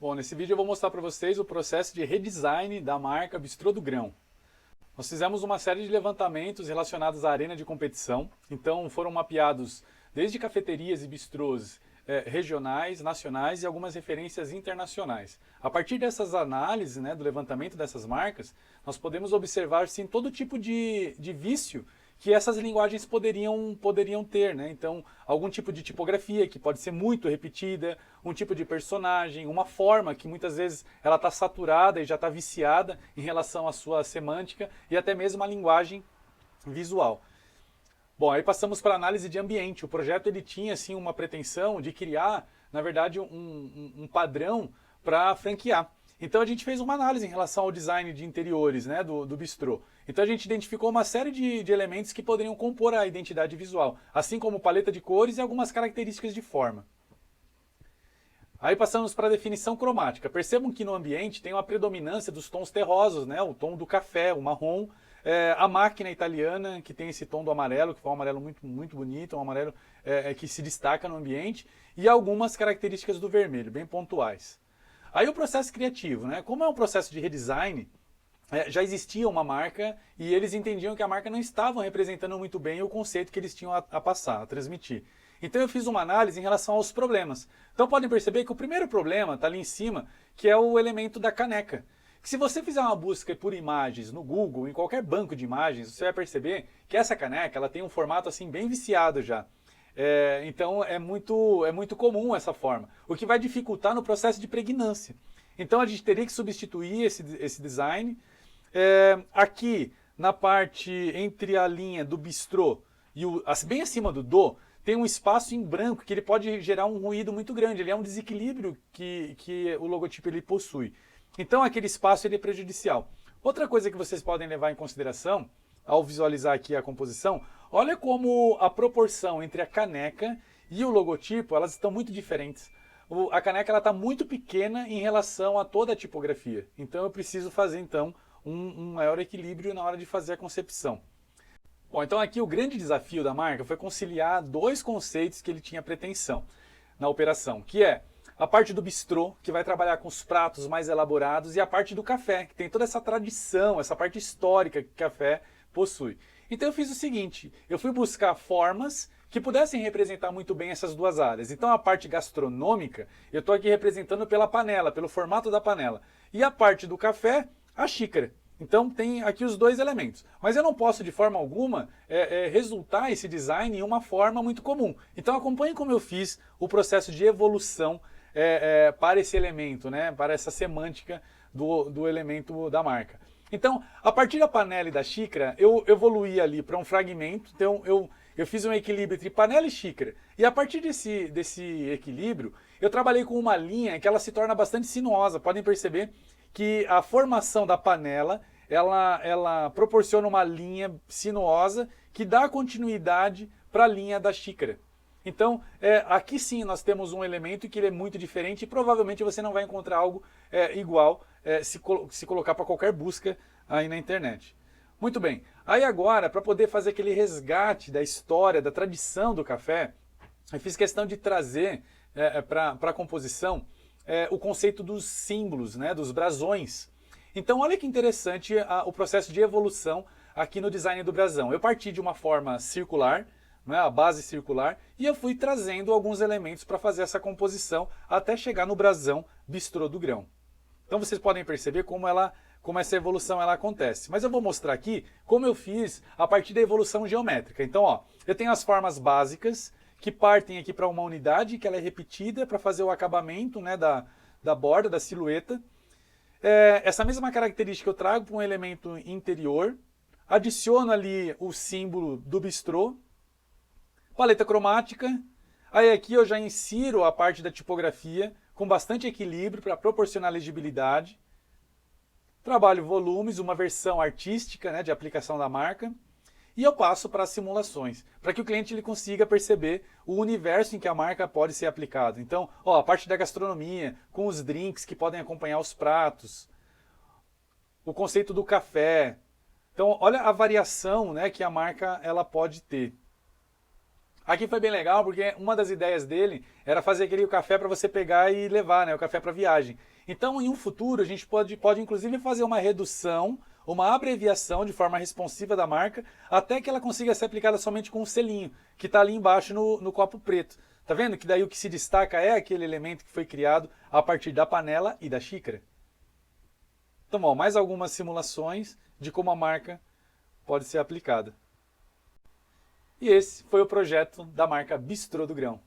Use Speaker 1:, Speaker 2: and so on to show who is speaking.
Speaker 1: Bom, nesse vídeo eu vou mostrar para vocês o processo de redesign da marca Bistrô do Grão. Nós fizemos uma série de levantamentos relacionados à arena de competição, então foram mapeados desde cafeterias e bistrôs regionais, nacionais e algumas referências internacionais. A partir dessas análises, do levantamento dessas marcas, nós podemos observar sim todo tipo de vício que essas linguagens poderiam ter, Então, algum tipo de tipografia que pode ser muito repetida, um tipo de personagem, uma forma que muitas vezes ela está saturada e já está viciada em relação à sua semântica e até mesmo a linguagem visual. Bom, aí passamos para a análise de ambiente. O projeto ele tinha assim uma pretensão de criar, na verdade, um padrão para franquear. Então a gente fez uma análise em relação ao design de interiores do bistrô. Então a gente identificou uma série de elementos que poderiam compor a identidade visual, assim como paleta de cores e algumas características de forma. Aí passamos para a definição cromática. Percebam que no ambiente tem uma predominância dos tons terrosos, o tom do café, o marrom, a máquina italiana, que tem esse tom do amarelo, que foi um amarelo muito, muito bonito, um amarelo que se destaca no ambiente, e algumas características do vermelho, bem pontuais. Aí o processo criativo, Como é um processo de redesign, já existia uma marca e eles entendiam que a marca não estava representando muito bem o conceito que eles tinham a passar, a transmitir. Então eu fiz uma análise em relação aos problemas. Então podem perceber que o primeiro problema está ali em cima, que é o elemento da caneca. Que se você fizer uma busca por imagens no Google, em qualquer banco de imagens, você vai perceber que essa caneca ela tem um formato assim bem viciado já. Então é muito comum essa forma, o que vai dificultar no processo de pregnância. Então a gente teria que substituir esse design. Aqui na parte entre a linha do bistrô e bem acima do do, tem um espaço em branco que ele pode gerar um ruído muito grande, ele é um desequilíbrio que o logotipo ele possui. Então aquele espaço ele é prejudicial. Outra coisa que vocês podem levar em consideração ao visualizar aqui a composição, olha como a proporção entre a caneca e o logotipo, elas estão muito diferentes. A caneca está muito pequena em relação a toda a tipografia. Então eu preciso fazer então um maior equilíbrio na hora de fazer a concepção. Bom, então aqui o grande desafio da marca foi conciliar dois conceitos que ele tinha pretensão na operação, que é a parte do bistrô, que vai trabalhar com os pratos mais elaborados, e a parte do café, que tem toda essa tradição, essa parte histórica que o café possui. Então eu fiz o seguinte, eu fui buscar formas que pudessem representar muito bem essas duas áreas. Então a parte gastronômica, eu estou aqui representando pela panela, pelo formato da panela. E a parte do café, a xícara. Então tem aqui os dois elementos. Mas eu não posso de forma alguma resultar esse design em uma forma muito comum. Então acompanhe como eu fiz o processo de evolução para esse elemento, para essa semântica do elemento da marca. Então, a partir da panela e da xícara, eu evoluí ali para um fragmento, então eu fiz um equilíbrio entre panela e xícara. E a partir desse equilíbrio, eu trabalhei com uma linha que ela se torna bastante sinuosa. Podem perceber que a formação da panela, ela proporciona uma linha sinuosa que dá continuidade para a linha da xícara. Então, aqui sim nós temos um elemento que ele é muito diferente e provavelmente você não vai encontrar algo igual se colocar para qualquer busca aí na internet. Muito bem, aí agora, para poder fazer aquele resgate da história, da tradição do café, eu fiz questão de trazer para a composição o conceito dos símbolos, dos brasões. Então, olha que interessante o processo de evolução aqui no design do brasão. Eu parti de uma forma circular, a base circular, e eu fui trazendo alguns elementos para fazer essa composição até chegar no brasão Bistrô do Grão. Então vocês podem perceber como essa evolução ela acontece. Mas eu vou mostrar aqui como eu fiz a partir da evolução geométrica. Então, eu tenho as formas básicas que partem aqui para uma unidade, que ela é repetida para fazer o acabamento da borda, da silhueta. Essa mesma característica eu trago para um elemento interior, adiciono ali o símbolo do bistrô, paleta cromática, aí aqui eu já insiro a parte da tipografia com bastante equilíbrio para proporcionar legibilidade. Trabalho volumes, uma versão artística de aplicação da marca. E eu passo para as simulações, para que o cliente ele consiga perceber o universo em que a marca pode ser aplicada. Então, a parte da gastronomia, com os drinks que podem acompanhar os pratos, o conceito do café. Então, olha a variação que a marca ela pode ter. Aqui foi bem legal porque uma das ideias dele era fazer aquele café para você pegar e levar, né, o café para viagem. Então, em um futuro, a gente pode inclusive fazer uma redução, uma abreviação de forma responsiva da marca, até que ela consiga ser aplicada somente com um selinho, que está ali embaixo no copo preto. Tá vendo que daí o que se destaca é aquele elemento que foi criado a partir da panela e da xícara? Então, bom, mais algumas simulações de como a marca pode ser aplicada. E esse foi o projeto da marca Bistrô do Grão.